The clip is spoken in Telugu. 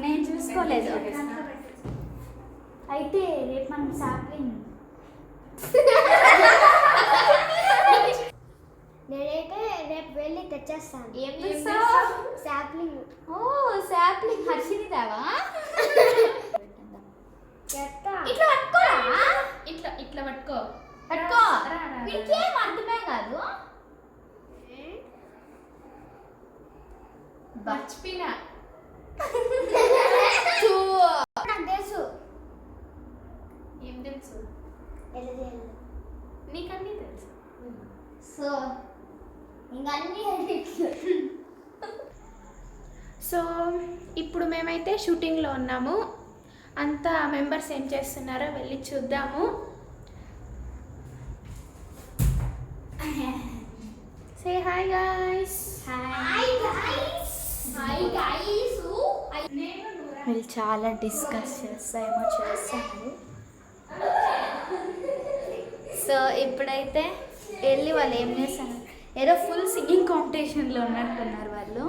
నేను చూసుకోలేదు. అయితే రేపు మనం సాప్లింగ్ నేనైతే రేపు వెళ్ళి తెచ్చేస్తాను. ఏం చేస్తావు? సాప్లింగ్. ఓ సాప్లింగ్ హర్షినిదావా? ఇట్లా పట్టుకోరా, ఇట్లా ఇట్లా పట్టుకో పట్టుకో. నీకేం అర్థమే కాదు. మర్చిపోయినా. నాకు తెలుసు. ఏం తెలుసు? ఎలా చేయాలి నీకన్నీ తెలుసు. సో సో ఇప్పుడు మేమైతే షూటింగ్లో ఉన్నాము. అంతా మెంబర్స్ ఏం చేస్తున్నారో వెళ్ళి చూద్దాము. Say hi guys. వీళ్ళు చాలా డిస్కస్ చేస్తామో చేస్తారు. సో ఇప్పుడైతే వెళ్ళి వాళ్ళు ఏం చేస్తారు, ఏదో ఫుల్ సింగింగ్ కాంపిటీషన్లో ఉన్నట్టున్నారు వాళ్ళు.